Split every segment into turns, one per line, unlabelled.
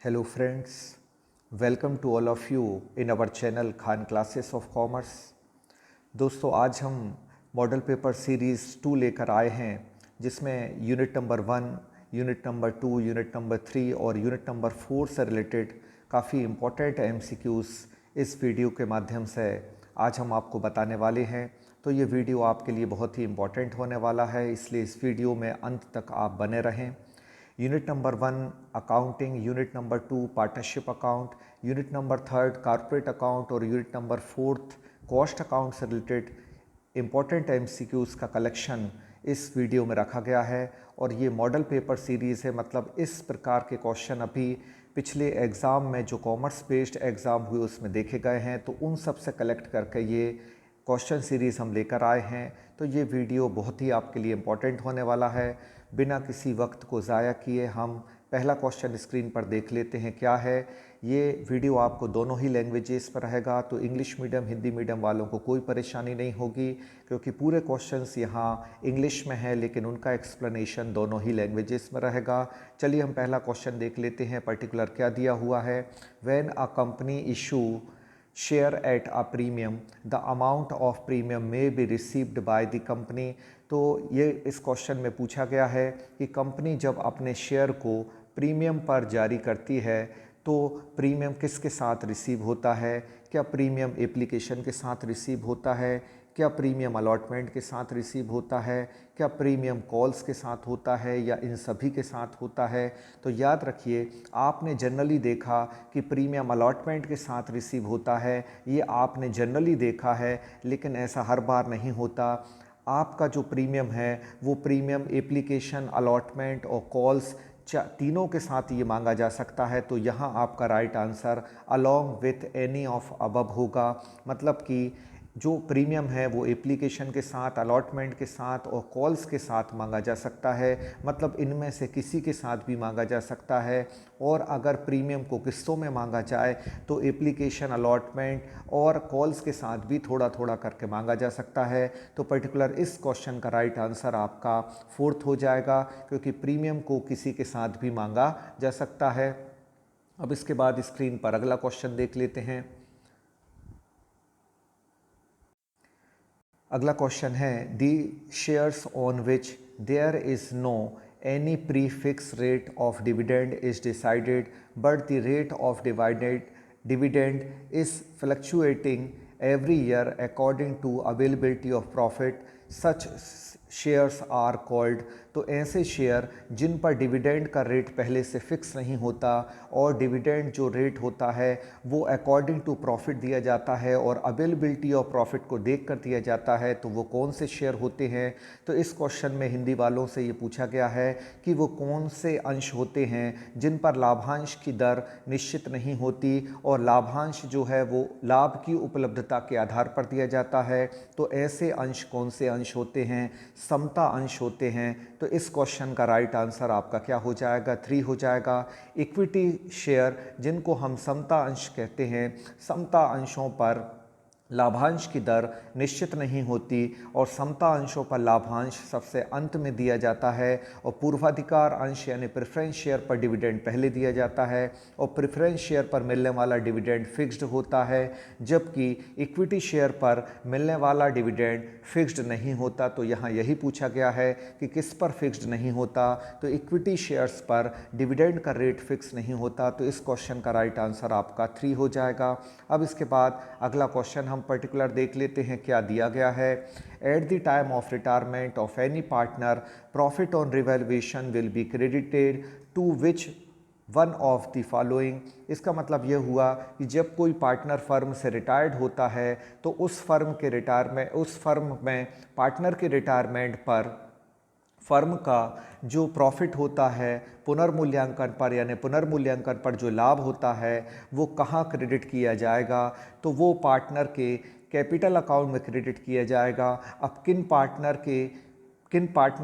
Hello friends, welcome to all of you in our channel Khan classes of commerce. दोस्तों आज हम model paper series 2 लेकर आए हैं जिसमें unit number 1, unit number 2, unit number 3 और यूनिट नंबर 4 से रिलेटेड काफ़ी इम्पोर्टेंट MCQs इस वीडियो के माध्यम से आज हम आपको बताने वाले हैं। तो ये वीडियो आपके लिए बहुत ही इम्पोर्टेंट होने वाला है, इसलिए इस वीडियो में अंत तक आप बने रहें। Unit number 1 accounting, unit number 2 partnership account, unit number 3 corporate account और यूनिट नंबर 4 कॉस्ट अकाउंट से रिलेटेड इम्पॉर्टेंट MCQs का कलेक्शन इस वीडियो में रखा गया है। और ये मॉडल पेपर सीरीज़ है, मतलब इस प्रकार के क्वेश्चन अभी पिछले एग्ज़ाम में जो कॉमर्स बेस्ड एग्ज़ाम हुए उसमें देखे गए हैं, तो उन सब से कलेक्ट करके ये क्वेश्चन सीरीज़ हम लेकर आए हैं। तो ये वीडियो बहुत ही आपके लिए इम्पोर्टेंट होने वाला है। बिना किसी वक्त को ज़ाया किए हम पहला क्वेश्चन स्क्रीन पर देख लेते हैं क्या है। ये वीडियो आपको दोनों ही लैंग्वेजेस पर रहेगा, तो इंग्लिश मीडियम हिंदी मीडियम वालों को कोई परेशानी नहीं होगी क्योंकि पूरे क्वेश्चंस यहाँ इंग्लिश में है, लेकिन उनका एक्सप्लेनेशन दोनों ही लैंग्वेजेस में रहेगा। चलिए हम पहला क्वेश्चन देख लेते हैं। पर्टिकुलर क्या दिया हुआ है, when a company issue share at a premium, the amount of premium may be received by the company। तो ये इस क्वेश्चन में पूछा गया है कि कंपनी जब अपने शेयर को प्रीमियम पर जारी करती है तो प्रीमियम किसके साथ रिसीव होता है। क्या प्रीमियम एप्लीकेशन के साथ रिसीव होता है, क्या प्रीमियम अलॉटमेंट के साथ रिसीव होता है, क्या प्रीमियम कॉल्स के साथ होता है, या इन सभी के साथ होता है। तो याद रखिए, आपने जनरली देखा कि प्रीमियम अलॉटमेंट के साथ रिसीव होता है, ये आपने जनरली देखा है, लेकिन ऐसा हर बार नहीं होता। आपका जो प्रीमियम है वो प्रीमियम एप्लीकेशन, अलॉटमेंट और कॉल्स तीनों के साथ ये मांगा जा सकता है। तो यहाँ आपका right answer along with any of above होगा। मतलब कि जो प्रीमियम है वो एप्लीकेशन के साथ, अलॉटमेंट के साथ और कॉल्स के साथ मांगा जा सकता है, मतलब इनमें से किसी के साथ भी मांगा जा सकता है। और अगर प्रीमियम को किस्तों में मांगा जाए तो एप्लीकेशन, अलॉटमेंट और कॉल्स के साथ भी थोड़ा थोड़ा करके मांगा जा सकता है। तो पर्टिकुलर इस क्वेश्चन का राइट आंसर आपका 4th हो जाएगा, क्योंकि प्रीमियम को किसी के साथ भी मांगा जा सकता है। अब इसके बाद स्क्रीन पर अगला क्वेश्चन देख लेते हैं। अगला क्वेश्चन है, the shares on which there is no any pre fix rate of dividend is decided but the rate of dividend is fluctuating every year according to availability of profit, such shares are called. तो ऐसे share जिन पर dividend का rate पहले से fix नहीं होता और dividend जो रेट होता है वो अकॉर्डिंग टू प्रॉफिट दिया जाता है और अवेलेबिलिटी ऑफ प्रॉफिट को देख कर दिया जाता है, तो वो कौन से शेयर होते हैं। तो इस क्वेश्चन में हिंदी वालों से ये पूछा गया है कि वो कौन से अंश होते हैं जिन पर लाभांश की दर निश्चित नहीं होती और लाभांश जो है वो लाभ की उपलब्धता के आधार पर दिया जाता है। तो ऐसे अंश कौन से अंश होते हैं, समता अंश होते हैं। तो इस क्वेश्चन का राइट आंसर आपका क्या हो जाएगा, 3 हो जाएगा। इक्विटी शेयर जिनको हम समता अंश कहते हैं, समता अंशों पर लाभांश की दर निश्चित नहीं होती और समता अंशों पर लाभांश सबसे अंत में दिया जाता है और पूर्वाधिकार अंश यानी प्रेफरेंस शेयर पर डिविडेंड पहले दिया जाता है और प्रेफरेंस शेयर पर मिलने वाला डिविडेंड फिक्स्ड होता है, जबकि इक्विटी शेयर पर मिलने वाला डिविडेंड फिक्स्ड नहीं होता। तो यहाँ यही पूछा गया है कि किस पर फिक्स्ड नहीं होता, तो इक्विटी शेयर्स पर डिविडेंड का रेट फिक्स नहीं होता। तो इस क्वेश्चन का राइट आंसर आपका 3 हो जाएगा। अब इसके बाद अगला क्वेश्चन हम पर्टिकुलर देख लेते हैं क्या दिया गया है। At the time of retirement of any partner profit on revaluation will be credited to which one of the following. इसका मतलब यह हुआ कि जब कोई पार्टनर फर्म से रिटायर्ड होता है तो उस फर्म में पार्टनर के रिटायरमेंट पर फर्म का जो प्रॉफिट होता है पुनर्मूल्यांकन पर, यानी पुनर्मूल्यांकन पर जो लाभ होता है वो कहाँ क्रेडिट किया जाएगा, तो वो पार्टनर के कैपिटल अकाउंट में क्रेडिट किया जाएगा। अब किन पार्टनर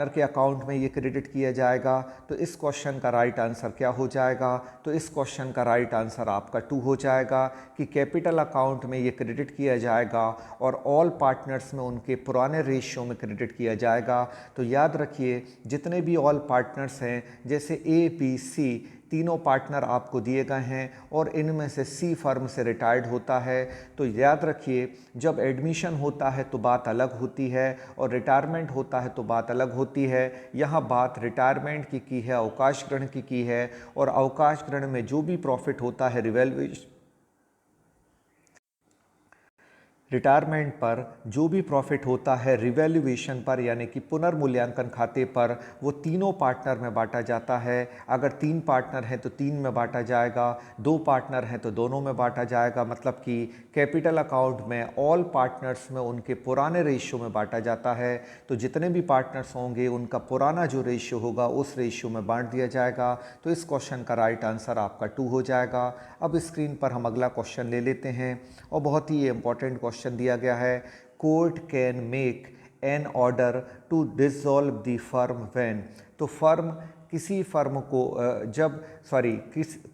के अकाउंट में ये क्रेडिट किया जाएगा, तो इस क्वेश्चन का राइट आंसर क्या हो जाएगा, तो इस क्वेश्चन का राइट आंसर आपका 2 हो जाएगा कि कैपिटल अकाउंट में ये क्रेडिट किया जाएगा और ऑल पार्टनर्स में उनके पुराने रेशियो में क्रेडिट किया जाएगा। तो याद रखिए, जितने भी ऑल पार्टनर्स हैं जैसे A, B, C, तीनों पार्टनर आपको दिए गए हैं और इनमें से सी फर्म से रिटायर्ड होता है। तो याद रखिए, जब एडमिशन होता है तो बात अलग होती है और रिटायरमेंट होता है तो बात अलग होती है। यहाँ बात रिटायरमेंट की है, अवकाश ग्रहण की है, और अवकाश ग्रहण में जो भी प्रॉफिट होता है रिटायरमेंट पर जो भी प्रॉफिट होता है रिवैल्यूएशन पर यानी कि पुनर्मूल्यांकन खाते पर, वो तीनों पार्टनर में बांटा जाता है। अगर 3 पार्टनर हैं तो 3 में बांटा जाएगा, 2 पार्टनर हैं तो दोनों में बांटा जाएगा। मतलब कि कैपिटल अकाउंट में ऑल पार्टनर्स में उनके पुराने रेशियो में बांटा जाता है। तो जितने भी पार्टनर्स होंगे उनका पुराना जो रेशियो होगा उस रेशियो में बांट दिया जाएगा। तो इस क्वेश्चन का राइट आंसर आपका 2 हो जाएगा। अब स्क्रीन पर हम अगला क्वेश्चन ले लेते हैं और बहुत ही इंपॉर्टेंट क्वेश्चन दिया गया है। Court can make an order to dissolve the firm when. तो फर्म किसी फर्म को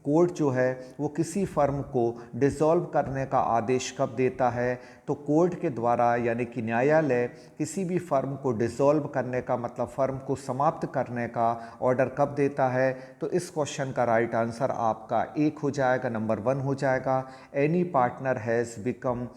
कोर्ट जो है वो किसी फर्म को डिसॉल्व करने का आदेश कब देता है। तो कोर्ट के द्वारा यानी कि न्यायालय किसी भी फर्म को डिसॉल्व करने का मतलब फर्म को समाप्त करने का ऑर्डर कब देता है। तो इस क्वेश्चन का राइट आंसर आपका 1 हो जाएगा, नंबर 1 हो जाएगा। Any partner has become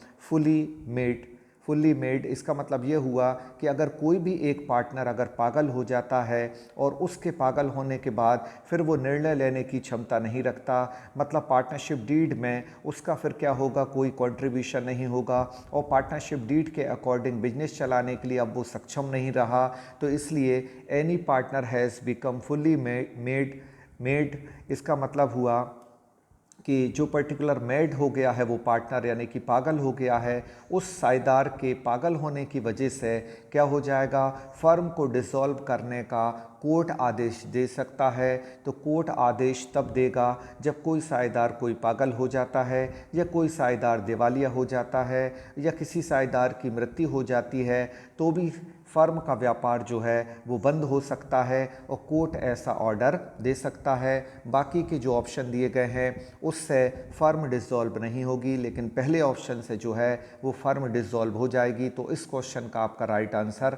fully made. इसका मतलब ये हुआ कि अगर कोई भी एक पार्टनर अगर पागल हो जाता है और उसके पागल होने के बाद फिर वो निर्णय लेने की क्षमता नहीं रखता, मतलब पार्टनरशिप डीड में उसका फिर क्या होगा, कोई कंट्रीब्यूशन नहीं होगा और पार्टनरशिप डीड के अकॉर्डिंग बिजनेस चलाने के लिए अब वो सक्षम नहीं रहा। तो इसलिए any partner has become fully made इसका मतलब हुआ कि जो पर्टिकुलर मेड हो गया है वो पार्टनर यानी कि पागल हो गया है, उस साझेदार के पागल होने की वजह से क्या हो जाएगा, फर्म को डिसॉल्व करने का कोर्ट आदेश दे सकता है। तो कोर्ट आदेश तब देगा जब कोई साझेदार कोई पागल हो जाता है या कोई साझेदार दिवालिया हो जाता है या किसी साझेदार की मृत्यु हो जाती है, तो भी फर्म का व्यापार जो है वो बंद हो सकता है और कोर्ट ऐसा ऑर्डर दे सकता है। बाकी के जो ऑप्शन दिए गए हैं उससे फर्म डिसॉल्व नहीं होगी, लेकिन पहले ऑप्शन से जो है वो फर्म डिसॉल्व हो जाएगी। तो इस क्वेश्चन का आपका राइट आंसर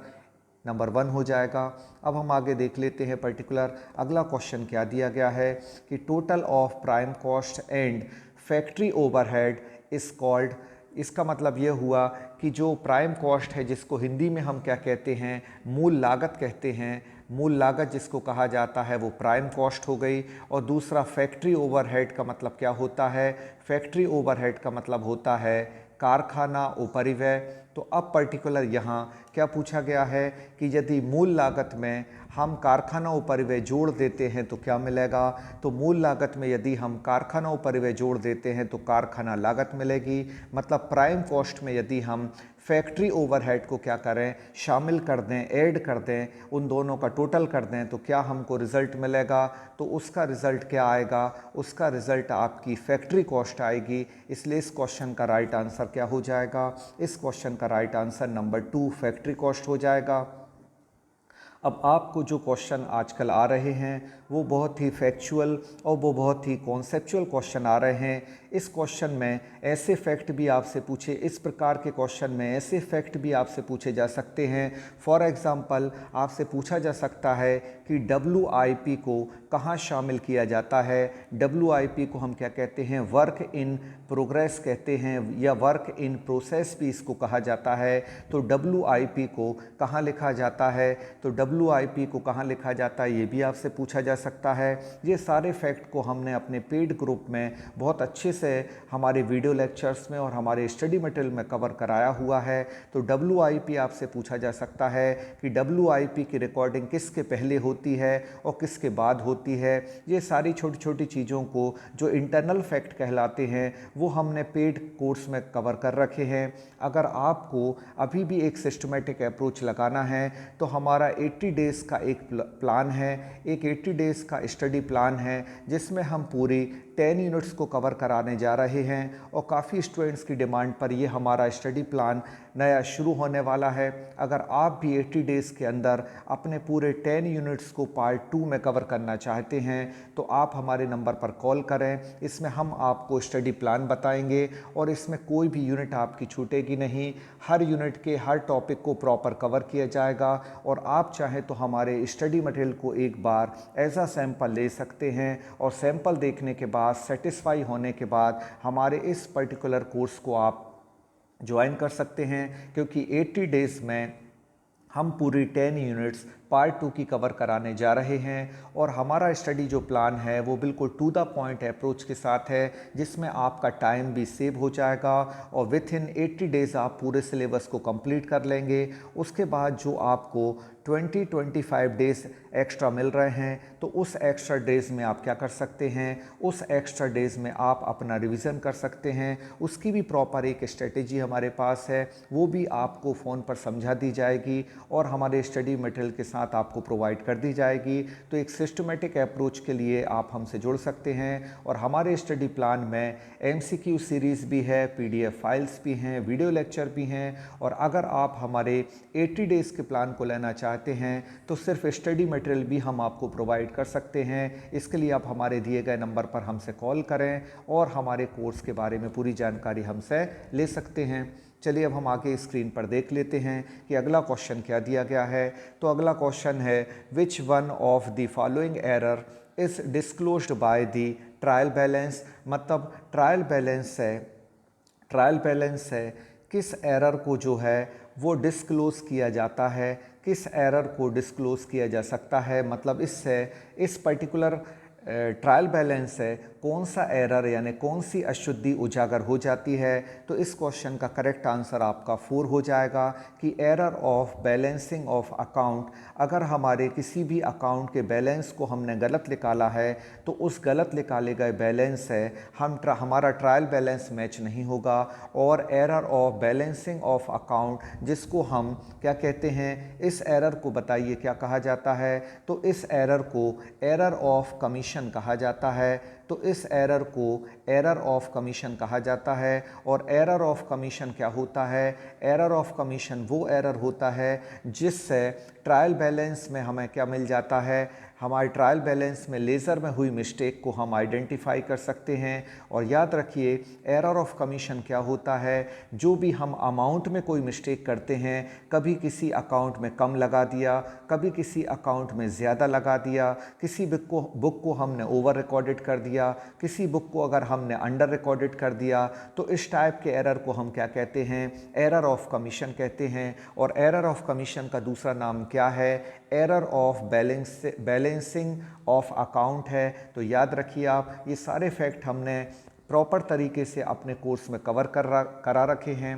नंबर 1 हो जाएगा। अब हम आगे देख लेते हैं पर्टिकुलर अगला क्वेश्चन क्या दिया गया है कि total of prime cost and factory overhead is called. इसका मतलब ये हुआ कि जो प्राइम कॉस्ट है जिसको हिंदी में हम क्या कहते हैं, मूल लागत कहते हैं, मूल लागत जिसको कहा जाता है वो प्राइम कॉस्ट हो गई। और दूसरा फैक्ट्री ओवरहेड का मतलब क्या होता है, फैक्ट्री ओवरहेड का मतलब होता है कारखाना उपरिव्यय। तो अब पर्टिकुलर यहाँ क्या पूछा गया है कि यदि मूल लागत में हम कारखाना उपरिव्यय जोड़ देते हैं तो क्या मिलेगा। तो मूल लागत में यदि हम कारखाना उपरिव्यय जोड़ देते हैं तो कारखाना लागत मिलेगी। मतलब प्राइम कॉस्ट में यदि हम फैक्ट्री ओवरहेड को क्या करें, शामिल कर दें, ऐड कर दें, उन दोनों का टोटल कर दें तो क्या हमको रिज़ल्ट मिलेगा। तो उसका रिज़ल्ट क्या आएगा, उसका रिज़ल्ट आपकी फैक्ट्री कॉस्ट आएगी। इसलिए इस क्वेश्चन का राइट आंसर क्या हो जाएगा, इस क्वेश्चन का right answer number 2 factory cost हो जाएगा। अब आपको जो क्वेश्चन आजकल आ रहे हैं वो बहुत ही फैक्चुअल और वो बहुत ही कॉन्सेप्चुअल क्वेश्चन आ रहे हैं। इस क्वेश्चन में ऐसे फैक्ट भी आपसे पूछे, इस प्रकार के क्वेश्चन में ऐसे फैक्ट भी आपसे पूछे जा सकते हैं। फॉर एग्ज़ाम्पल आपसे पूछा जा सकता है कि WIP को कहाँ शामिल किया जाता है। WIP को हम क्या कहते हैं, वर्क इन प्रोग्रेस कहते हैं या वर्क इन प्रोसेस भी इसको कहा जाता है। तो WIP को कहाँ लिखा जाता है, तो WIP को कहाँ लिखा जाता है ये भी आपसे पूछा जा सकता है। ये सारे फैक्ट को हमने अपने पेड ग्रुप में बहुत अच्छे से हमारे वीडियो लेक्चर्स में और हमारे स्टडी मटेरियल में कवर कराया हुआ है। तो WIP आपसे पूछा जा सकता है कि WIP की रिकॉर्डिंग किसके पहले होती है और किसके बाद होती है। ये सारी छोटी छोटी चीज़ों को जो इंटरनल फैक्ट कहलाते हैं वो हमने पेड कोर्स में कवर कर रखे हैं। अगर आपको अभी भी एक सिस्टमेटिक अप्रोच लगाना है तो हमारा 80 डेज़ का एक प्लान है, एक 80 डेज़ का स्टडी प्लान है जिसमें हम पूरी 10 यूनिट्स को कवर कराने कराने जा रहे हैं और काफ़ी स्टूडेंट्स की डिमांड पर ये हमारा स्टडी प्लान नया शुरू होने वाला है। अगर आप भी 80 डेज़ के अंदर अपने पूरे 10 यूनिट्स को पार्ट 2 में कवर करना चाहते हैं तो आप हमारे नंबर पर कॉल करें। इसमें हम आपको स्टडी प्लान बताएंगे और इसमें कोई भी यूनिट आपकी छूटेगी नहीं। हर यूनिट के हर टॉपिक को प्रॉपर कवर किया जाएगा और आप चाहें तो हमारे स्टडी मटेरियल को एक बार एज अ सैम्पल ले सकते हैं और सैम्पल देखने के बाद सेटिस्फाई होने के बाद हमारे इस पर्टिकुलर कोर्स को आप ज्वाइन कर सकते हैं, क्योंकि 80 डेज़ में हम पूरी 10 यूनिट्स पार्ट 2 की कवर कराने जा रहे हैं और हमारा स्टडी जो प्लान है वो बिल्कुल टू द पॉइंट अप्रोच के साथ है, जिसमें आपका टाइम भी सेव हो जाएगा और विथ इन 80 डेज़ आप पूरे सिलेबस को कंप्लीट कर लेंगे। उसके बाद जो आपको 20-25 डेज़ एक्स्ट्रा मिल रहे हैं तो उस एक्स्ट्रा डेज़ में आप क्या कर सकते हैं, उस एक्स्ट्रा डेज़ में आप अपना रिवीजन कर सकते हैं। उसकी भी प्रॉपर एक स्ट्रेटेजी हमारे पास है, वो भी आपको फ़ोन पर समझा दी जाएगी और हमारे स्टडी मटेरियल के साथ आपको प्रोवाइड कर दी जाएगी। तो एक सिस्टमेटिक अप्रोच के लिए आप हमसे जुड़ सकते हैं और हमारे स्टडी प्लान में MCQ सीरीज़ भी है, PDF फाइल्स भी हैं, वीडियो लेक्चर भी हैं। और अगर आप हमारे 80 डेज़ के प्लान को लेना चाहते हैं तो सिर्फ स्टडी मटेरियल भी हम आपको प्रोवाइड कर सकते हैं। इसके लिए आप हमारे दिए गए नंबर पर हमसे कॉल करें और हमारे कोर्स के बारे में पूरी जानकारी हमसे ले सकते हैं। चलिए अब हम आगे स्क्रीन पर देख लेते हैं कि अगला क्वेश्चन क्या दिया गया है। तो अगला क्वेश्चन है, विच one of the following error is disclosed by the trial balance. मतलब ट्रायल बैलेंस है किस एरर को जो है वो डिस्क्लोज किया जाता है, किस एरर को डिस्क्लोज किया जा सकता है। मतलब इससे इस पर्टिकुलर ट्रायल बैलेंस है कौन सा एरर यानी कौन सी अशुद्धि उजागर हो जाती है। तो इस क्वेश्चन का करेक्ट आंसर आपका 4 हो जाएगा कि error of balancing of account. अगर हमारे किसी भी अकाउंट के बैलेंस को हमने गलत निकाला है तो उस गलत निकाले गए बैलेंस है हमारा ट्रायल बैलेंस मैच नहीं होगा। और error of balancing of account जिसको हम क्या कहते हैं, इस एरर को बताइए क्या कहा जाता है। तो इस एरर को एरर ऑफ कमीशन कहा जाता है। तो इस एरर को एरर ऑफ कमीशन कहा जाता है। और एरर ऑफ कमीशन क्या होता है, एरर ऑफ कमीशन वो एरर होता है जिससे ट्रायल बैलेंस में हमें क्या मिल जाता है, हमारे ट्रायल बैलेंस में लेज़र में हुई मिस्टेक को हम आइडेंटिफाई कर सकते हैं। और याद रखिए एरर ऑफ कमीशन क्या होता है, जो भी हम अमाउंट में कोई मिस्टेक करते हैं, कभी किसी अकाउंट में कम लगा दिया, कभी किसी अकाउंट में ज़्यादा लगा दिया, किसी बुक को हमने ओवर रिकॉर्डेड कर दिया, किसी बुक को अगर हमने अंडर रिकॉर्डेड कर दिया, तो इस टाइप के एरर को हम क्या कहते हैं, एरर ऑफ कमीशन कहते हैं। और एरर ऑफ कमीशन का दूसरा नाम क्या है, error of balancing of account है। तो याद रखिए आप ये सारे फैक्ट हमने प्रॉपर तरीके से अपने कोर्स में करा रखे हैं।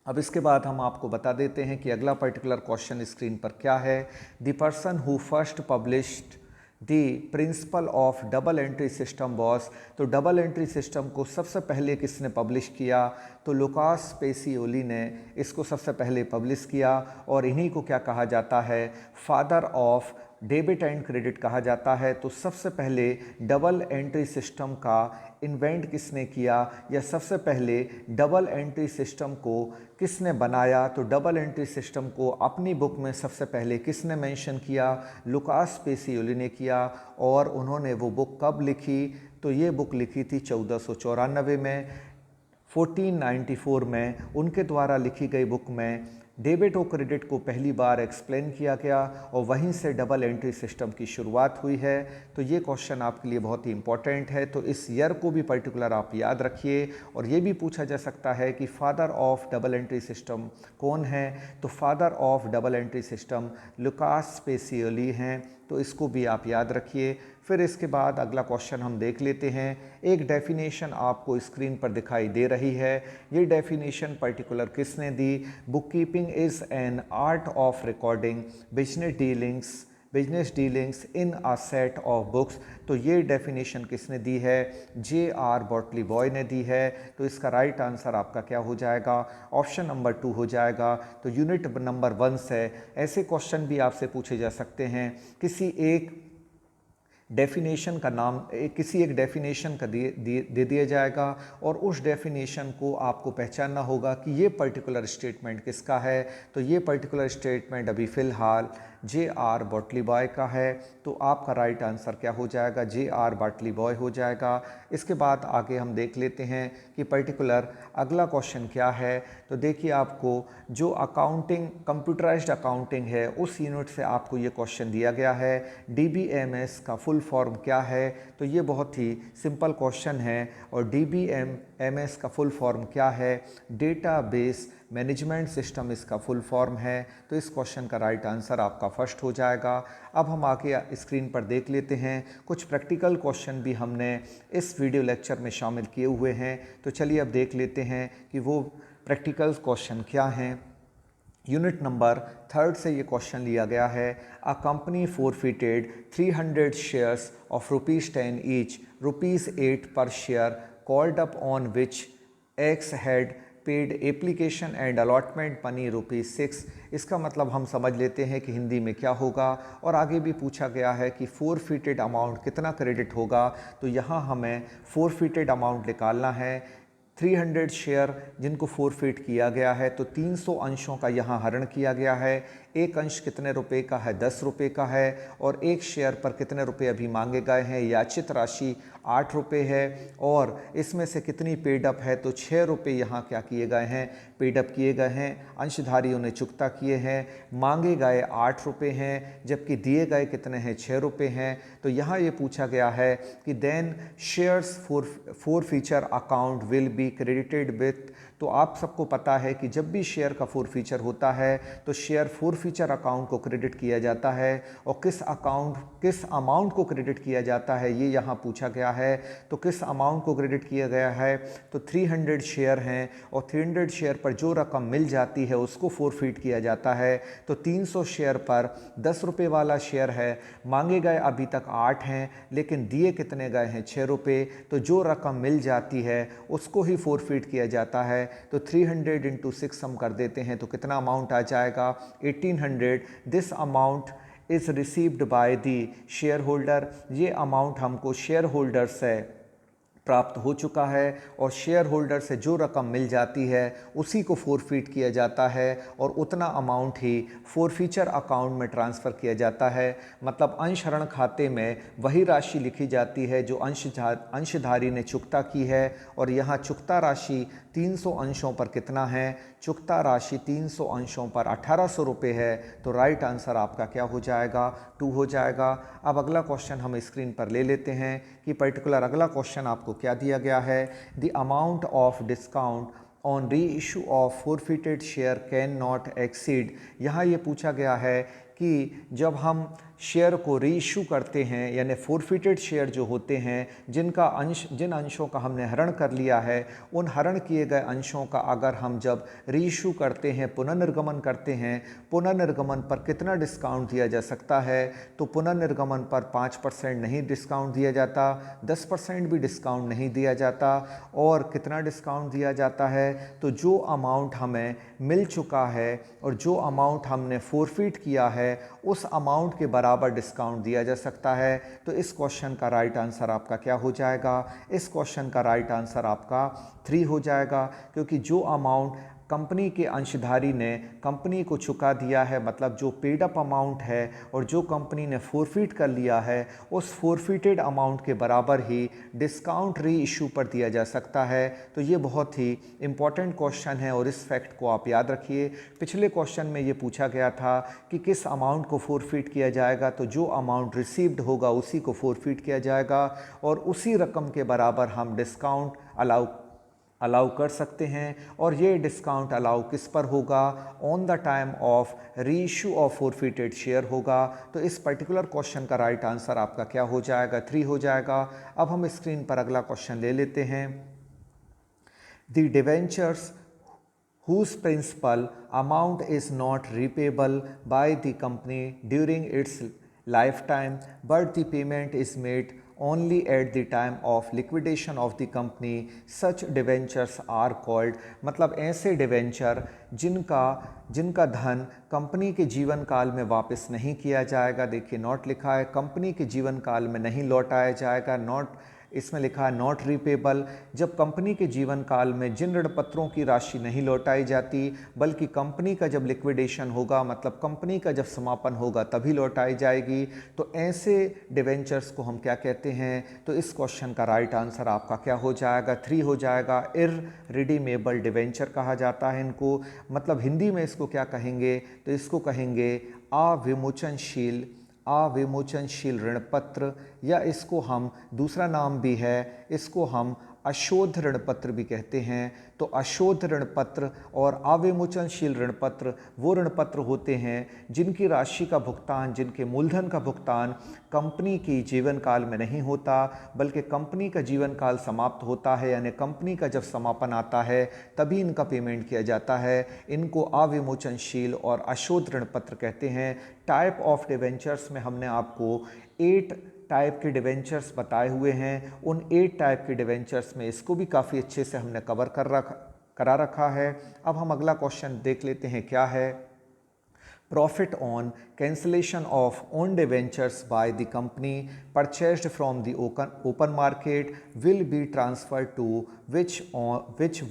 अब इसके बाद हम आपको बता देते हैं कि अगला पर्टिकुलर क्वेश्चन स्क्रीन पर क्या है। The person who first published the principle of double entry system was. तो डबल एंट्री सिस्टम को सबसे पहले किसने पब्लिश किया, तो लुकास पेसियोली ने इसको सबसे पहले पब्लिश किया। और इन्हीं को क्या कहा जाता है, father of debit and credit कहा जाता है। तो सबसे पहले डबल एंट्री सिस्टम का इन्वेंट किसने किया, या सबसे पहले डबल एंट्री सिस्टम को किसने बनाया। तो डबल एंट्री सिस्टम को अपनी बुक में सबसे पहले किसने मेंशन किया, लुकास पेसियोली ने किया। और उन्होंने वो बुक कब लिखी, तो ये बुक लिखी थी 1494 में, 1494 में उनके द्वारा लिखी गई बुक में डेबिट और क्रेडिट को पहली बार एक्सप्लेन किया गया और वहीं से डबल एंट्री सिस्टम की शुरुआत हुई है। तो ये क्वेश्चन आपके लिए बहुत ही इंपॉर्टेंट है, तो इस ईयर को भी पर्टिकुलर आप याद रखिए। और ये भी पूछा जा सकता है कि father of double entry system कौन है, तो father of double entry system Lucas Pacioli हैं। तो इसको भी आप याद रखिए। फिर इसके बाद अगला क्वेश्चन हम देख लेते हैं। एक डेफिनेशन आपको स्क्रीन पर दिखाई दे रही है। ये डेफिनेशन पर्टिकुलर किसने दी, book keeping is an art of recording business dealings in a set of books. तो ये डेफिनेशन किसने दी है, J.R. बॉटली बॉय ने दी है। तो इसका राइट आंसर आपका क्या हो जाएगा, ऑप्शन नंबर 2 हो जाएगा। तो यूनिट नंबर 1 से ऐसे क्वेश्चन भी आपसे पूछे जा सकते हैं। किसी एक डेफिनेशन का नाम किसी एक डेफिनेशन का दे दिया जाएगा और उस डेफिनेशन को आपको पहचानना होगा कि ये पर्टिकुलर स्टेटमेंट किसका है। तो ये पर्टिकुलर स्टेटमेंट अभी फ़िलहाल J.R. बॉटली बॉय का है, तो आपका राइट आंसर क्या हो जाएगा, J.R. बॉटली बॉय हो जाएगा। इसके बाद आगे हम देख लेते हैं कि पर्टिकुलर अगला क्वेश्चन क्या है। तो देखिए, आपको जो अकाउंटिंग कंप्यूटराइज्ड अकाउंटिंग है उस यूनिट से आपको ये क्वेश्चन दिया गया है। DBMS का फुल फॉर्म क्या है, तो ये बहुत ही सिंपल क्वेश्चन है। और DBMS का फुल फॉर्म क्या है, डेटाबेस मैनेजमेंट सिस्टम इसका फुल फॉर्म है। तो इस क्वेश्चन का राइट आंसर आपका फर्स्ट हो जाएगा। अब हम आगे स्क्रीन पर देख लेते हैं, कुछ प्रैक्टिकल क्वेश्चन भी हमने इस वीडियो लेक्चर में शामिल किए हुए हैं। तो चलिए अब देख लेते हैं कि वो प्रैक्टिकल क्वेश्चन क्या हैं। यूनिट नंबर 3 से ये क्वेश्चन लिया गया है। A company forfeited 300 shares of ₹10 each, ₹8 पर share, called up on which x had paid application and allotment money ₹6। इसका मतलब हम समझ लेते हैं कि हिंदी में क्या होगा। और आगे भी पूछा गया है कि फोरफिटेड अमाउंट कितना क्रेडिट होगा। तो यहाँ हमें फोरफिटेड अमाउंट निकालना है। 300 शेयर जिनको फोरफिट किया गया है, तो 300 अंशों का यहाँ हरण किया गया है। एक अंश कितने रुपए का है, 10 रुपये का है। और एक शेयर पर कितने रुपए अभी मांगे गए हैं, याचित राशि 8 रुपये है। और इसमें से कितनी पेड अप है, तो 6 रुपये यहाँ क्या किए गए हैं, पेड अप किए गए हैं, अंशधारियों ने चुकता किए हैं। मांगे गए 8 रुपये हैं, जबकि दिए गए कितने हैं, 6 रुपये हैं। तो यहाँ ये पूछा गया है कि then shares forfeiture account will be credited with. तो आप सबको पता है कि जब भी शेयर का फोरफीचर होता है तो शेयर फोरफीचर अकाउंट को क्रेडिट किया जाता है। और किस अमाउंट को क्रेडिट किया जाता है, ये यहाँ पूछा गया है। तो किस अमाउंट को क्रेडिट किया गया है, तो 300 शेयर हैं और 300 शेयर पर जो रकम मिल जाती है उसको फोरफिट किया जाता है। तो 300 शेयर पर 10 रुपये वाला शेयर है, मांगे गए अभी तक 8 हैं, लेकिन दिए कितने गए हैं, 6 रुपये। तो जो रकम मिल जाती है उसको ही फोरफिट किया जाता है। तो 300 इंटू 6 हम कर देते हैं, तो कितना अमाउंट आ जाएगा, 1800। This amount is received by the share holder. ये अमाउंट हमको शेयर होल्डर से प्राप्त हो चुका है। और शेयर होल्डर से जो रकम मिल जाती है उसी को फोरफिट किया जाता है और उतना अमाउंट ही फोरफीचर अकाउंट में ट्रांसफ़र किया जाता है। मतलब अंशहरण खाते में वही राशि लिखी जाती है जो अंशधारी ने चुकता की है। और यहाँ चुकता राशि 300 अंशों पर कितना है, चुकता राशि 300 अंशों पर 1800 रुपये है। तो राइट आंसर आपका क्या हो जाएगा, 2 हो जाएगा। अब अगला क्वेश्चन हम स्क्रीन पर ले लेते हैं कि पर्टिकुलर अगला क्वेश्चन आपको क्या दिया गया है। The amount of discount on reissue of forfeited share can not exceed. यहाँ ये पूछा गया है कि जब हम शेयर को री इशू करते हैं, यानी फोरफिटेड शेयर जो होते हैं जिन अंशों का हमने हरण कर लिया है, उन हरण किए गए अंशों का अगर हम जब री इशू करते हैं, पुनर्निर्गमन करते हैं, पुनर्निर्गमन पर कितना डिस्काउंट दिया जा सकता है। तो पुनर्निर्गमन पर 5% नहीं डिस्काउंट दिया जाता, 10% भी डिस्काउंट नहीं दिया जाता। और कितना डिस्काउंट दिया जाता है, तो जो अमाउंट हमें मिल चुका है और जो अमाउंट हमने फोरफिट किया है उस अमाउंट के बराबर डिस्काउंट दिया जा सकता है। तो इस क्वेश्चन का राइट आंसर आपका क्या हो जाएगा, इस क्वेश्चन का राइट आंसर आपका 3 हो जाएगा। क्योंकि जो अमाउंट कंपनी के अंशधारी ने कंपनी को चुका दिया है, मतलब जो पेड अप अमाउंट है, और जो कंपनी ने फोरफिट कर लिया है उस फोरफिटेड अमाउंट के बराबर ही डिस्काउंट री इशू पर दिया जा सकता है। तो ये बहुत ही इम्पॉर्टेंट क्वेश्चन है और इस फैक्ट को आप याद रखिए। पिछले क्वेश्चन में ये पूछा गया था कि किस अमाउंट को फोरफिट किया जाएगा, तो जो अमाउंट रिसीव्ड होगा उसी को फोरफिट किया जाएगा और उसी रकम के बराबर हम डिस्काउंट अलाउ कर सकते हैं। और ये डिस्काउंट अलाउ किस पर होगा, ऑन द टाइम ऑफ री इशू ऑफ फोरफिटेड शेयर होगा। तो इस पर्टिकुलर क्वेश्चन का राइट आंसर आपका क्या हो जाएगा, 3 हो जाएगा। अब हम स्क्रीन पर अगला क्वेश्चन ले लेते हैं। The debentures whose principal amount is not repayable by the company during its lifetime, but the payment is made only at the time of liquidation of the company such debentures are called। मतलब ऐसे debenture जिनका धन company के जीवन काल में वापस नहीं किया जाएगा। देखिए नॉट लिखा है, कंपनी के जीवन काल में नहीं लौटाया जाएगा। नॉट इसमें लिखा है नॉट रीपेबल। जब कंपनी के जीवन काल में जिन ऋण पत्रों की राशि नहीं लौटाई जाती बल्कि कंपनी का जब लिक्विडेशन होगा, मतलब कंपनी का जब समापन होगा तभी लौटाई जाएगी। तो ऐसे डिवेंचर्स को हम क्या कहते हैं? तो इस क्वेश्चन का राइट आंसर आपका क्या हो जाएगा? 3 हो जाएगा। इररिडीमेबल डिवेंचर कहा जाता है इनको। मतलब हिंदी में इसको क्या कहेंगे? तो इसको कहेंगे अविमोचनशील ऋण पत्र, या इसको हम दूसरा नाम भी है, इसको हम अशोध ऋण पत्र भी कहते हैं। तो अशोध ऋण पत्र और अविमोचनशील ऋण पत्र वो ऋण पत्र होते हैं जिनकी राशि का भुगतान, जिनके मूलधन का भुगतान कंपनी की जीवन काल में नहीं होता बल्कि कंपनी का जीवन काल समाप्त होता है, यानी कंपनी का जब समापन आता है तभी इनका पेमेंट किया जाता है। इनको अविमोचनशील और अशोध ऋण पत्र कहते हैं। टाइप ऑफ डिवेंचर्स में हमने आपको 8 टाइप के डिवेंचर्स बताए हुए हैं। उन 8 टाइप के डिवेंचर्स में इसको भी काफ़ी अच्छे से हमने कवर करा रखा है। अब हम अगला क्वेश्चन देख लेते हैं क्या है। Profit on cancellation of own debentures by the company purchased from the open market will be transferred to which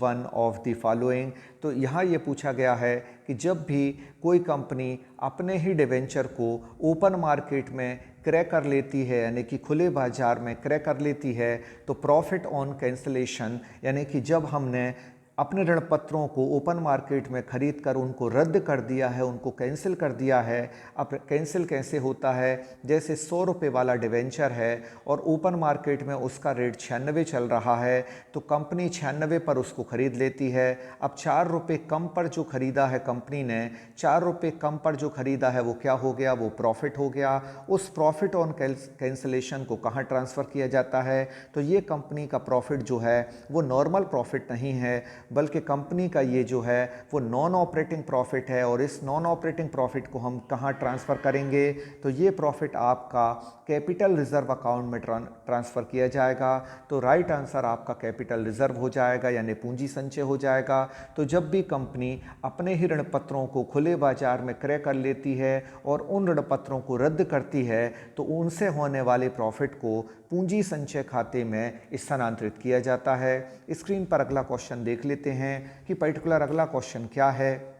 one of the following। तो यहाँ ये पूछा गया है कि जब भी कोई कंपनी अपने ही डिवेंचर को ओपन मार्केट में क्रय कर लेती है, यानी कि खुले बाजार में क्रय कर लेती है, तो प्रॉफिट ऑन कैंसिलेशन, यानी कि जब हमने अपने ऋण पत्रों को ओपन मार्केट में खरीद कर उनको रद्द कर दिया है, उनको कैंसिल कर दिया है। अब कैंसिल कैसे होता है? जैसे 100 रुपये वाला डिवेंचर है और ओपन मार्केट में उसका रेट 96 चल रहा है, तो कंपनी 96 पर उसको खरीद लेती है। अब 4 रुपये कम पर जो खरीदा है कंपनी ने, 4 रुपये कम पर जो खरीदा है वो क्या हो गया? वो प्रॉफिट हो गया। उस प्रॉफिट ऑन कैंसिलेशन को कहाँ ट्रांसफ़र किया जाता है? तो ये कंपनी का प्रॉफिट जो है वो नॉर्मल प्रॉफिट नहीं है बल्कि कंपनी का ये जो है वो नॉन ऑपरेटिंग प्रॉफिट है। और इस नॉन ऑपरेटिंग प्रॉफिट को हम कहाँ ट्रांसफ़र करेंगे? तो ये प्रॉफिट आपका कैपिटल रिजर्व अकाउंट में ट्रांसफ़र किया जाएगा। तो राइट आंसर आपका कैपिटल रिजर्व हो जाएगा, यानी पूंजी संचय हो जाएगा। तो जब भी कंपनी अपने ही ऋण पत्रों को खुले बाजार में क्रय कर लेती है और उन ऋण पत्रों को रद्द करती है तो उनसे होने वाले प्रॉफिट को पूंजी संचय खाते में स्थानांतरित किया जाता है। स्क्रीन पर अगला क्वेश्चन देख लेते हैं कि पर्टिकुलर अगला क्वेश्चन क्या है।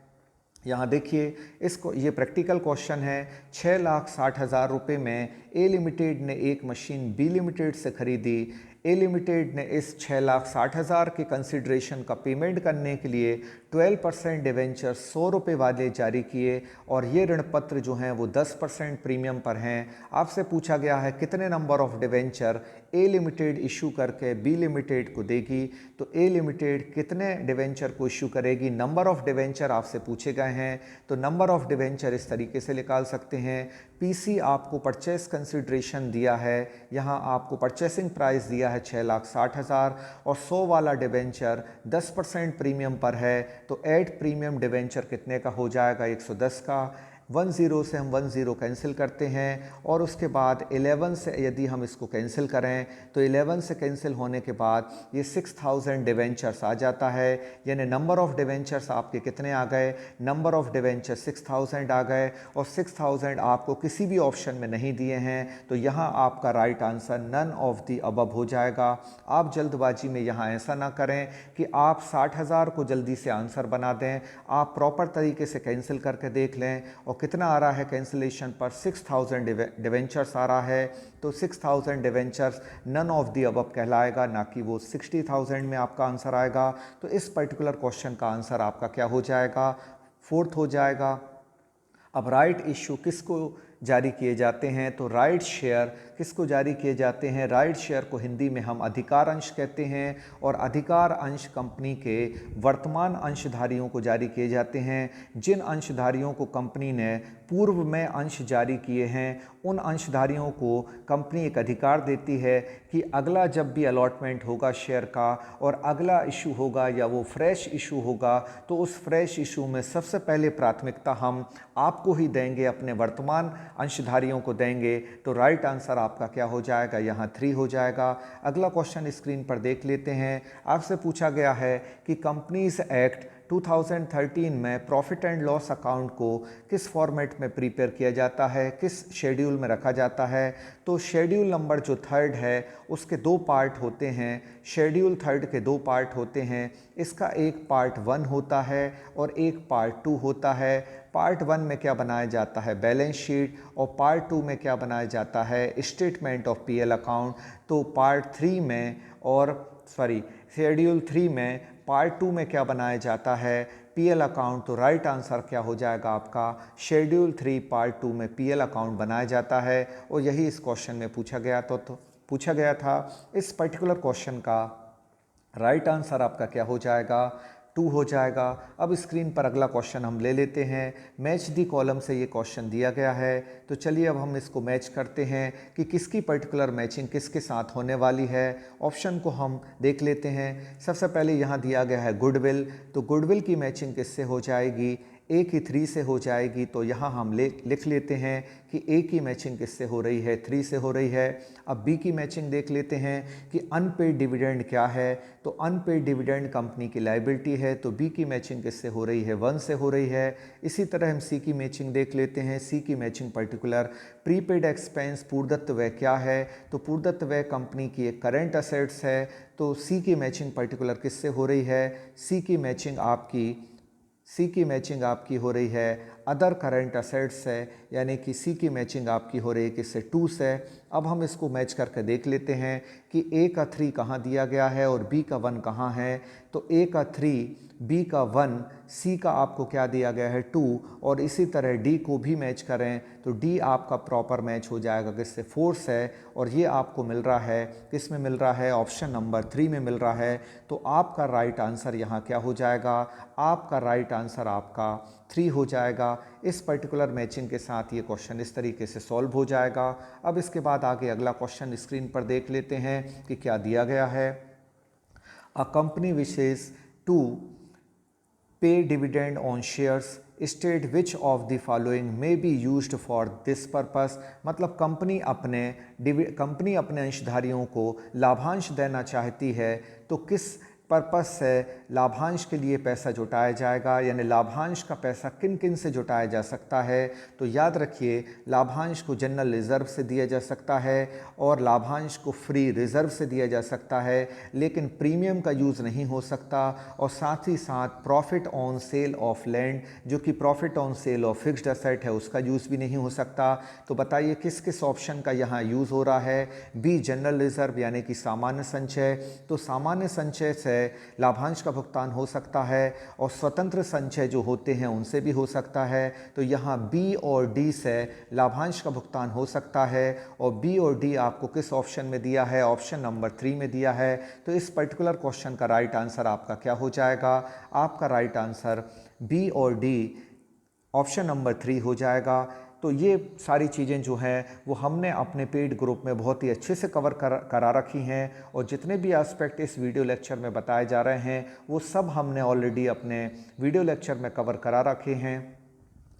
यहाँ देखिए, इसको ये प्रैक्टिकल क्वेश्चन है। 6,60,000 रुपये में ए लिमिटेड ने एक मशीन बी लिमिटेड से खरीदी। ए लिमिटेड ने इस 6,60,000 के कंसिडरेशन का पेमेंट करने के लिए 12% डिवेंचर 100 रुपये वाले जारी किए और ये ऋण पत्र जो हैं वो 10% प्रीमियम पर हैं। आपसे पूछा गया है कितने number of debenture A limited issue करके बी लिमिटेड को देगी। तो ए लिमिटेड कितने डिवेंचर को इशू करेगी? नंबर ऑफ डिवेंचर आपसे पूछे गए हैं। तो नंबर ऑफ डिवेंचर इस तरीके से निकाल सकते हैं। पीसी आपको परचेस कंसिडरेशन दिया है, यहाँ आपको परचेसिंग प्राइस दिया है 6,60,000 और 100 वाला डिवेंचर 10% प्रीमियम पर है। तो ऐड प्रीमियम डिवेंचर कितने का हो जाएगा? 110 का। 10 से हम 10 कैंसिल करते हैं और उसके बाद 11 से यदि हम इसको कैंसिल करें तो 11 से कैंसिल होने के बाद ये 6,000 डिवेंचर्स आ जाता है। यानी नंबर ऑफ डिवेंचर्स आपके कितने आ गए? नंबर ऑफ डिवेंचर 6,000 आ गए और 6,000 आपको किसी भी ऑप्शन में नहीं दिए हैं। तो यहाँ आपका right answer none of the above हो जाएगा। आप जल्दबाजी में यहाँ ऐसा ना करें कि आप 60,000 को जल्दी से आंसर बना दें। आप प्रॉपर तरीके से कैंसिल करके देख लें। और कितना आ रहा है कैंसिलेशन पर? 6,000 डिवेंचर्स आ रहा है। तो 6,000 debentures none of the above कहलाएगा, ना कि वो 60,000 में आपका आंसर आएगा। तो इस पर्टिकुलर क्वेश्चन का आंसर आपका क्या हो जाएगा? 4th हो जाएगा। अब राइट इशू किसको जारी किए जाते हैं? तो राइट शेयर किसको जारी किए जाते हैं? राइट शेयर को हिंदी में हम अधिकार अंश कहते हैं और अधिकार अंश कंपनी के वर्तमान अंशधारियों को जारी किए जाते हैं। जिन अंशधारियों को कंपनी ने पूर्व में अंश जारी किए हैं उन अंशधारियों को कंपनी एक अधिकार देती है कि अगला जब भी अलॉटमेंट होगा शेयर का और अगला इशू होगा या वो फ्रेश इशू होगा तो उस फ्रेश इशू में सबसे पहले प्राथमिकता हम आपको ही देंगे, अपने वर्तमान अंशधारियों को देंगे तो राइट आंसर आपका क्या हो जाएगा, यहाँ 3 हो जाएगा। अगला क्वेश्चन स्क्रीन पर देख लेते हैं। आपसे पूछा गया है कि कंपनीज एक्ट 2013 में प्रॉफिट एंड लॉस अकाउंट को किस फॉर्मेट में प्रिपेयर किया जाता है, किस शेड्यूल में रखा जाता है। तो शेड्यूल नंबर जो 3 है उसके 2 पार्ट होते हैं। शेड्यूल 3 के 2 पार्ट होते हैं। इसका एक पार्ट 1 होता है और एक पार्ट 2 होता है। पार्ट 1 में क्या बनाया जाता है, बैलेंस शीट, और पार्ट 2 में क्या बनाया जाता है, स्टेटमेंट ऑफ पीएल अकाउंट। तो पार्ट 3 में शेड्यूल 3 में पार्ट 2 में क्या बनाया जाता है, पीएल अकाउंट। तो राइट आंसर क्या हो जाएगा आपका, शेड्यूल 3 पार्ट 2 में पीएल अकाउंट बनाया जाता है। और यही इस क्वेश्चन में पूछा गया था। इस पर्टिकुलर क्वेश्चन का राइट आंसर आपका क्या हो जाएगा, 2 हो जाएगा। अब स्क्रीन पर अगला क्वेश्चन हम ले लेते हैं। मैच दी कॉलम से ये क्वेश्चन दिया गया है, तो चलिए अब हम इसको मैच करते हैं कि किसकी पर्टिकुलर मैचिंग किसके साथ होने वाली है। ऑप्शन को हम देख लेते हैं। सबसे पहले यहाँ दिया गया है गुडविल, तो गुडविल की मैचिंग किससे हो जाएगी, ए की 3 से हो जाएगी। तो यहाँ हम लिख लेते हैं कि ए की मैचिंग किससे हो रही है, 3 से हो रही है। अब बी की मैचिंग देख लेते हैं कि अनपेड डिविडेंड क्या है। तो अनपेड डिविडेंड कंपनी की लायबिलिटी है, तो बी की मैचिंग किससे हो रही है, 1 से हो रही है। इसी तरह हम सी की मैचिंग देख लेते हैं। सी की matching particular prepaid expense Purvadatta व्यय क्या है, तो पूर्वदत्त व्यय कंपनी की एक करेंट असेट्स है। तो सी की मैचिंग पर्टिकुलर किससे हो रही है, सी की मैचिंग आपकी हो रही है अदर करंट असेट्स से, यानी कि सी की मैचिंग आपकी हो रही है किससे, 2 से। अब हम इसको मैच करके देख लेते हैं कि ए का 3 कहाँ दिया गया है और बी का 1 कहाँ है। तो ए का 3, बी का 1, सी का आपको क्या दिया गया है, 2, और इसी तरह डी को भी मैच करें तो डी आपका प्रॉपर मैच हो जाएगा किससे, 4 से। और ये आपको मिल रहा है, किस में मिल रहा है, ऑप्शन नंबर 3 में मिल रहा है। तो आपका राइट आंसर यहाँ क्या हो जाएगा, आपका राइट आंसर आपका 3 हो जाएगा। इस पर्टिकुलर मैचिंग के साथ ये क्वेश्चन इस तरीके से सॉल्व हो जाएगा। अब इसके बाद आगे अगला क्वेश्चन स्क्रीन पर देख लेते हैं कि क्या दिया गया है। अ कंपनी विशेष टू पे dividend on shares state which of the following may be used for this purpose. मतलब कंपनी अपने अंशधारियों को लाभांश देना चाहती है, तो किस पर्पस से लाभांश के लिए पैसा जुटाया जाएगा, यानी लाभांश का पैसा किन किन से जुटाया जा सकता है। तो याद रखिए, लाभांश को जनरल रिजर्व से दिया जा सकता है और लाभांश को फ्री रिजर्व से दिया जा सकता है, लेकिन प्रीमियम का यूज़ नहीं हो सकता। और साथ ही साथ profit on sale of land, जो कि profit on sale of fixed asset है, उसका यूज़ भी नहीं हो सकता। तो बताइए किस किस ऑप्शन का यहाँ यूज़ हो रहा है। बी जनरल रिजर्व यानी कि सामान्य संचय, तो सामान्य संचय से लाभांश का भुगतान हो सकता है, और स्वतंत्र संचय जो होते हैं उनसे भी हो सकता है। तो यहाँ बी और डी से लाभांश का भुगतान हो सकता है, और बी और डी आपको किस ऑप्शन में दिया है, ऑप्शन नंबर 3 में दिया है। तो इस पर्टिकुलर क्वेश्चन का राइट आंसर आपका क्या हो जाएगा, आपका राइट आंसर बी और डी ऑप्शन नंबर 3 हो जाएगा। तो ये सारी चीज़ें जो हैं वो हमने अपने पेड ग्रुप में बहुत ही अच्छे से कवर करा रखी हैं, और जितने भी एस्पेक्ट इस वीडियो लेक्चर में बताए जा रहे हैं वो सब हमने ऑलरेडी अपने वीडियो लेक्चर में कवर करा रखे हैं।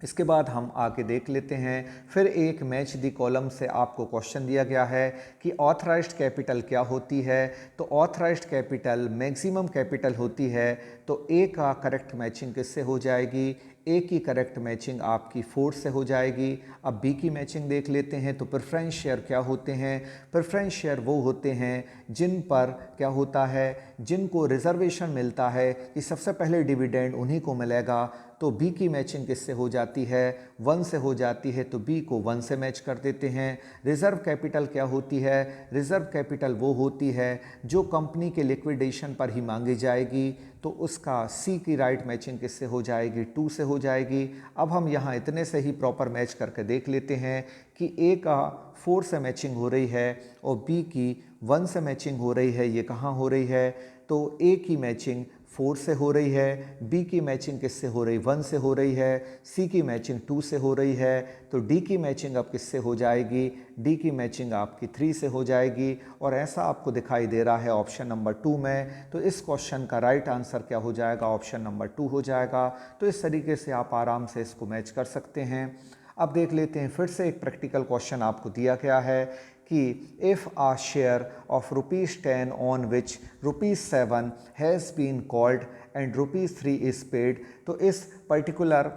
इसके बाद हम आगे देख लेते हैं। फिर एक मैच दी कॉलम से आपको क्वेश्चन दिया गया है कि ऑथराइज्ड कैपिटल क्या होती है। तो ऑथराइज्ड कैपिटल मैक्सिमम कैपिटल होती है। तो ए का करेक्ट मैचिंग किससे हो जाएगी, ए की करेक्ट मैचिंग आपकी 4 से हो जाएगी। अब बी की मैचिंग देख लेते हैं। तो प्रेफरेंस शेयर क्या होते हैं, प्रेफरेंस शेयर वो होते हैं जिन पर क्या होता है, जिनको रिजर्वेशन मिलता है कि सबसे पहले डिविडेंड उन्हीं को मिलेगा। तो बी की मैचिंग किससे हो जाती है, 1 से हो जाती है, तो बी को 1 से मैच कर देते हैं। रिजर्व कैपिटल क्या होती है, रिजर्व कैपिटल वो होती है जो कंपनी के लिक्विडेशन पर ही मांगी जाएगी, तो उसका सी की राइट मैचिंग किससे हो जाएगी, 2 से हो जाएगी। अब हम यहाँ इतने से ही प्रॉपर मैच करके देख लेते हैं कि ए का 4 से मैचिंग हो रही है और बी की 1 से मैचिंग हो रही है। ये कहाँ हो रही है, तो ए की मैचिंग 4 से हो रही है, बी की मैचिंग किससे हो रही, 1 से हो रही है, सी की मैचिंग 2 से हो रही है। तो डी की मैचिंग अब किससे हो जाएगी, डी की मैचिंग आपकी 3 से हो जाएगी, और ऐसा आपको दिखाई दे रहा है ऑप्शन नंबर 2 में। तो इस क्वेश्चन का राइट आंसर क्या हो जाएगा, ऑप्शन नंबर 2 हो जाएगा। तो इस तरीके से आप आराम से इसको मैच कर सकते हैं। अब देख लेते हैं फिर से एक प्रैक्टिकल क्वेश्चन आपको दिया गया है कि if a share of ₹10 on which ₹7 has been called and ₹3 is paid, तो इस पर्टिकुलर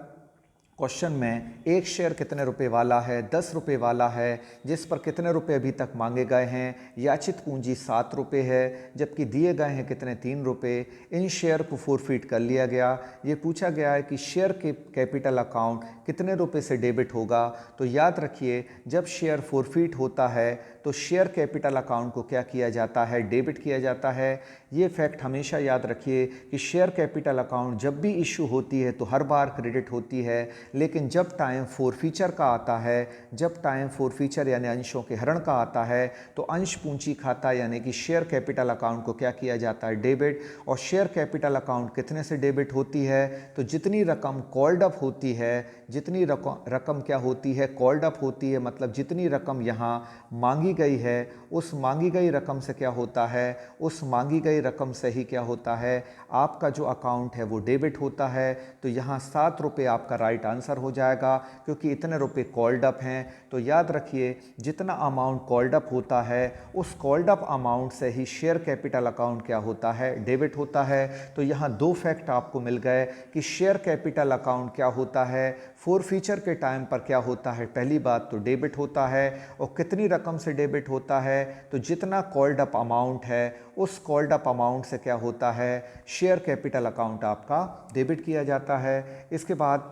क्वेश्चन में एक शेयर कितने रुपए वाला है, 10 रुपये वाला है, जिस पर कितने रुपए अभी तक मांगे गए हैं। याचित पूंजी 7 रुपये है, जबकि दिए गए हैं कितने 3 रुपये। इन शेयर को फोरफीट कर लिया गया। ये पूछा गया है कि शेयर के कैपिटल अकाउंट कितने रुपए से डेबिट होगा। तो याद रखिए, जब शेयर फोरफीट होता है तो शेयर कैपिटल अकाउंट को क्या किया जाता है, डेबिट किया जाता है। ये फैक्ट हमेशा याद रखिए कि शेयर कैपिटल अकाउंट जब भी इशू होती है तो हर बार क्रेडिट होती है, लेकिन जब टाइम फोरफीचर का आता है, जब टाइम फोरफीचर यानी अंशों के हरण का आता है, तो अंश पूंजी खाता यानी कि शेयर कैपिटल अकाउंट को क्या किया जाता है, डेबिट। और शेयर कैपिटल अकाउंट कितने से डेबिट होती है, तो जितनी रकम कॉल्ड अप होती है, जितनी रकम क्या होती है, कॉल्ड अप होती है, मतलब जितनी रकम यहाँ मांगी गई है, उस मांगी गई रकम से क्या होता है, उस मांगी गई रकम से ही क्या होता है, आपका जो अकाउंट है वो डेबिट होता है। तो यहाँ 7 रुपये आपका राइट आंसर हो जाएगा, क्योंकि इतने रुपये कॉल्ड अप हैं। तो याद रखिए, जितना अमाउंट कॉल्ड अप होता है उस कॉल्ड अप अमाउंट से ही शेयर कैपिटल अकाउंट क्या होता है, डेबिट होता है। तो यहाँ 2 फैक्ट आपको मिल गए कि शेयर कैपिटल अकाउंट क्या होता है, फोरफीचर के टाइम पर क्या होता है। पहली बात तो डेबिट होता है, और कितनी रकम से डेबिट होता है, तो जितना कॉल्ड अप अमाउंट है उस कॉल्ड अप अमाउंट से क्या होता है, शेयर कैपिटल अकाउंट आपका डेबिट किया जाता है। इसके बाद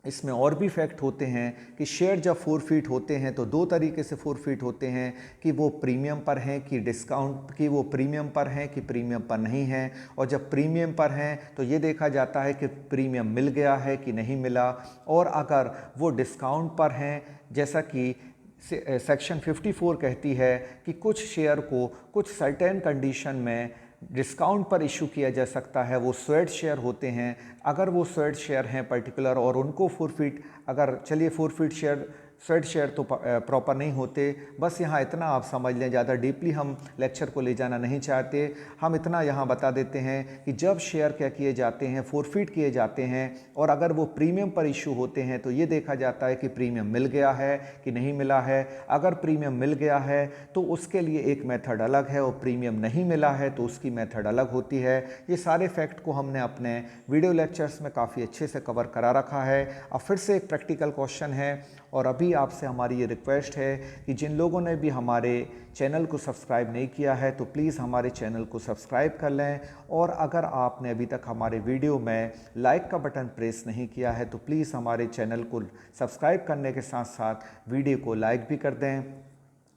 इसमें और भी फैक्ट होते हैं कि शेयर जब फोरफीट होते हैं तो 2 तरीके से फोरफीट होते हैं, कि वो प्रीमियम पर हैं कि डिस्काउंट, कि वो प्रीमियम पर हैं कि प्रीमियम पर नहीं हैं। और जब प्रीमियम पर हैं तो ये देखा जाता है कि प्रीमियम मिल गया है कि नहीं मिला। और अगर वो डिस्काउंट पर हैं, जैसा कि सेक्शन 54 कहती है कि कुछ शेयर को कुछ सर्टेन कंडीशन में डिस्काउंट पर इशू किया जा सकता है, वो स्वेट शेयर होते हैं। अगर वो स्वेट शेयर हैं पर्टिकुलर और उनको फोरफीट, अगर चलिए फोरफीट शेयर, स्वेट शेयर तो प्रॉपर नहीं होते। बस यहाँ इतना आप समझ लें, ज़्यादा डीपली हम लेक्चर को ले जाना नहीं चाहते। हम इतना यहाँ बता देते हैं कि जब शेयर क्या किए जाते हैं, फोरफीट किए जाते हैं, और अगर वो प्रीमियम पर इशू होते हैं तो ये देखा जाता है कि प्रीमियम मिल गया है कि नहीं मिला है। अगर प्रीमियम मिल गया है तो उसके लिए एक मेथड अलग है, और प्रीमियम नहीं मिला है तो उसकी मेथड अलग होती है। ये सारे फैक्ट को हमने अपने वीडियो लेक्चर्स में काफ़ी अच्छे से कवर करा रखा है। अब फिर से एक प्रैक्टिकल क्वेश्चन है, और अभी आपसे हमारी ये रिक्वेस्ट है कि जिन लोगों ने भी हमारे चैनल को सब्सक्राइब नहीं किया है तो प्लीज़ हमारे चैनल को सब्सक्राइब कर लें। और अगर आपने अभी तक हमारे वीडियो में लाइक का बटन प्रेस नहीं किया है तो प्लीज़ हमारे चैनल को सब्सक्राइब करने के साथ साथ वीडियो को लाइक भी कर दें।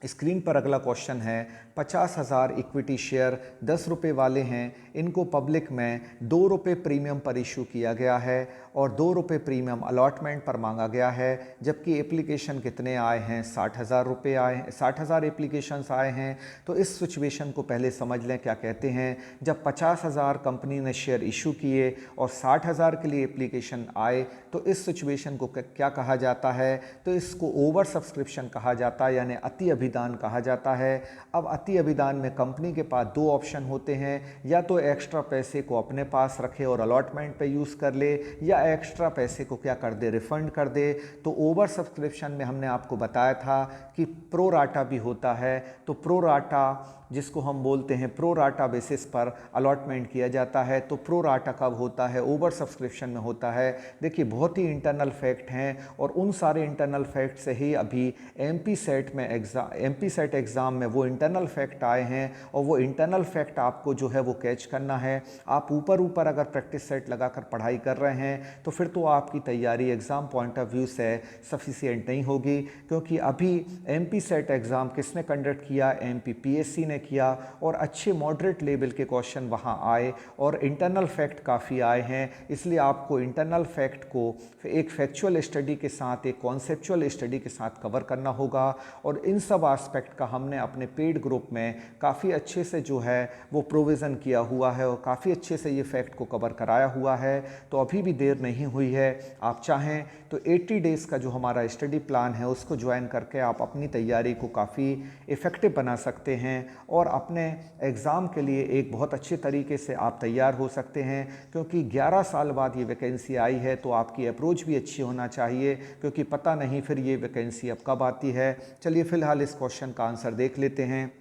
स्क्रीन पर अगला क्वेश्चन है, 50,000 इक्विटी शेयर 10 रुपये वाले हैं, इनको पब्लिक में 2 रुपये प्रीमियम पर इशू किया गया है और 2 रुपये प्रीमियम अलॉटमेंट पर मांगा गया है। जबकि एप्लीकेशन कितने आए हैं, 60,000 रुपये आए हैं, 60,000 एप्लीकेशंस आए हैं। तो इस सिचुएशन को पहले समझ लें क्या कहते हैं। जब 50,000 कंपनी ने शेयर इशू किए और 60,000 के लिए एप्लीकेशन आए तो इस सिचुएशन को क्या कहा जाता है, तो इसको ओवर सब्सक्रिप्शन कहा जाता है, यानी अति अभिदान कहा जाता है। अब अति अभिदान में कंपनी के पास 2 ऑप्शन होते हैं, या तो एक्स्ट्रा पैसे को अपने पास रखे और अलॉटमेंट पे यूज़ कर ले, या एक्स्ट्रा पैसे को क्या कर दे, रिफंड कर दे। तो ओवर सब्सक्रिप्शन में हमने आपको बताया था कि प्रो राटा भी होता है। तो प्रो राटा, जिसको हम बोलते हैं प्रो राटा बेसिस पर अलॉटमेंट किया जाता है। तो प्रो राटा कब होता है, ओवर सब्सक्रिप्शन में होता है। देखिए बहुत ही इंटरनल फैक्ट हैं, और उन सारे इंटरनल फैक्ट से ही अभी एमपी सेट एग्ज़ाम में वो इंटरनल फैक्ट आए हैं, और वो इंटरनल फैक्ट आपको जो है वो कैच करना है। आप ऊपर अगर प्रैक्टिस सेट लगाकर पढ़ाई कर रहे हैं तो फिर तो आपकी तैयारी एग्ज़ाम पॉइंट ऑफ व्यू से सफिशिएंट नहीं होगी, क्योंकि अभी एमपी सेट एग्ज़ाम किसने कंडक्ट किया, एमपीपीएससी ने किया, और अच्छे मॉडरेट लेवल के क्वेश्चन वहां आए और इंटरनल फैक्ट काफ़ी आए हैं। इसलिए आपको इंटरनल फैक्ट को एक फैक्चुअल स्टडी के साथ, एक कॉन्सेप्चुअल स्टडी के साथ कवर करना होगा। और इन सब एस्पेक्ट का हमने अपने पेड ग्रुप में काफ़ी अच्छे से जो है वो प्रोविज़न किया हुआ है, और काफ़ी अच्छे से ये फैक्ट को कवर कराया हुआ है। तो अभी भी देर नहीं हुई है, आप चाहें तो 80 डेज़ का जो हमारा स्टडी प्लान है उसको ज्वाइन करके आप अपनी तैयारी को काफ़ी इफ़ेक्टिव बना सकते हैं। और अपने एग्ज़ाम के लिए एक बहुत अच्छे तरीके से आप तैयार हो सकते हैं, क्योंकि 11 साल बाद ये वैकेंसी आई है तो आपकी अप्रोच भी अच्छी होना चाहिए, क्योंकि पता नहीं फिर ये वैकेंसी अब कब आती है। चलिए फ़िलहाल इस क्वेश्चन का आंसर देख लेते हैं।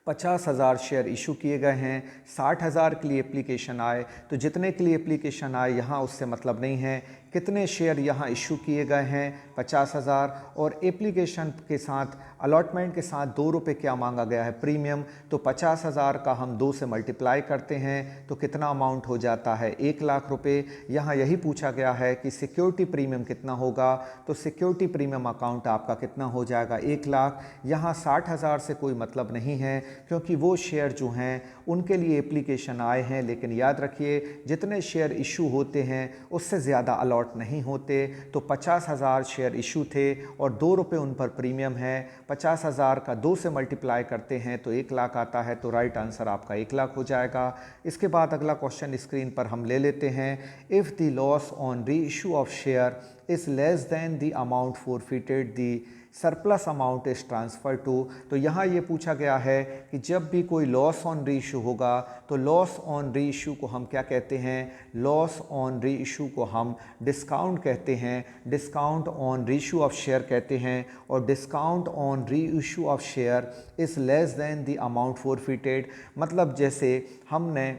50,000 शेयर इशू किए गए हैं, 60,000 के लिए एप्लीकेशन आए, तो जितने के लिए एप्लीकेशन आए यहाँ उससे मतलब नहीं है, कितने शेयर यहाँ इशू किए गए हैं 50,000, और एप्लीकेशन के साथ अलॉटमेंट के साथ 2 रुपये क्या मांगा गया है प्रीमियम, तो 50,000 का हम 2 से मल्टीप्लाई करते हैं तो कितना अमाउंट हो जाता है 1 लाख रुपये। यहाँ यही पूछा गया है कि सिक्योरिटी प्रीमियम कितना होगा, तो सिक्योरिटी प्रीमियम अकाउंट आपका कितना हो जाएगा 1 लाख। यहाँ 60,000 से कोई मतलब नहीं है, क्योंकि वो शेयर जो हैं उनके लिए एप्लीकेशन आए हैं, लेकिन याद रखिए जितने शेयर इशू होते हैं उससे ज़्यादा अलॉट नहीं होते। तो 50,000 शेयर इशू थे और 2 रुपये उन पर प्रीमियम है। 50,000 का 2 से मल्टीप्लाई करते हैं तो 1 लाख आता है, तो राइट आंसर आपका 1 लाख हो जाएगा। इसके बाद अगला क्वेश्चन स्क्रीन पर हम ले लेते हैं। If the loss on reissue of share is less than the amount forfeited the surplus amount is transfer to. तो यहाँ ये पूछा गया है कि जब भी कोई लॉस ऑन री इशू होगा तो लॉस ऑन री इशू को हम क्या कहते हैं, लॉस ऑन री इशू को हम डिस्काउंट कहते हैं, discount on reissue of share कहते हैं, और discount on reissue of share is less than the amount forfeited. मतलब जैसे हमने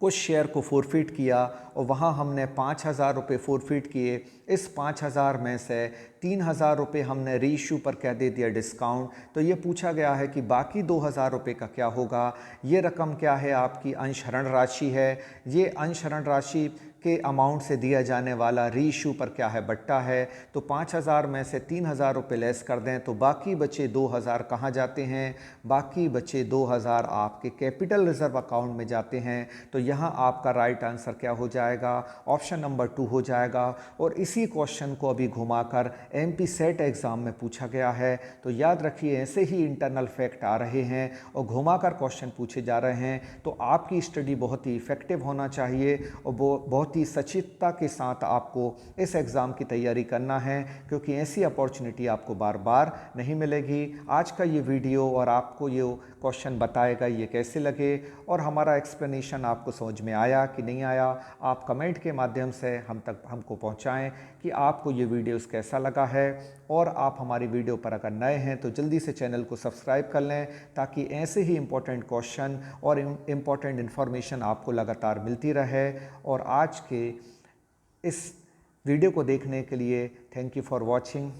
कुछ शेयर को फॉरफिट किया और वहाँ हमने 5,000 रुपये फॉरफिट किए, इस 5,000 में से 3,000 रुपये हमने री इशू पर कह दे दिया डिस्काउंट। तो ये पूछा गया है कि बाकी 2,000 रुपये का क्या होगा। ये रकम क्या है, आपकी अंशरण राशि है। ये अंशरण राशि के अमाउंट से दिया जाने वाला री इशू पर क्या है, बट्टा है। तो 5,000 में से 3,000 रुपये लेस कर दें तो बाकी बचे 2,000 कहाँ जाते हैं, बाकी बचे 2,000 आपके कैपिटल रिजर्व अकाउंट में जाते हैं। तो यहाँ आपका राइट आंसर क्या हो जाएगा, ऑप्शन नंबर 2 हो जाएगा। और इसी क्वेश्चन को अभी घुमाकर एमपी सेट एग्ज़ाम में पूछा गया है। तो याद रखिए ऐसे ही इंटरनल फैक्ट आ रहे हैं और घुमाकर क्वेश्चन पूछे जा रहे हैं, तो आपकी स्टडी बहुत ही इफ़ेक्टिव होना चाहिए और बहुत ही सचेतता के साथ आपको इस एग्ज़ाम की तैयारी करना है, क्योंकि ऐसी अपॉर्चुनिटी आपको बार बार नहीं मिलेगी। आज का ये वीडियो और आपको ये क्वेश्चन बताएगा ये कैसे लगे और हमारा एक्सप्लेनेशन आपको समझ में आया कि नहीं आया, आप कमेंट के माध्यम से हमको पहुंचाएं कि आपको ये वीडियोस कैसा लगा है। और आप हमारी वीडियो पर अगर नए हैं तो जल्दी से चैनल को सब्सक्राइब कर लें, ताकि ऐसे ही इम्पोर्टेंट क्वेश्चन और इम्पोर्टेंट इन्फॉर्मेशन आपको लगातार मिलती रहे। और आज के इस वीडियो को देखने के लिए थैंक यू फॉर वॉचिंग।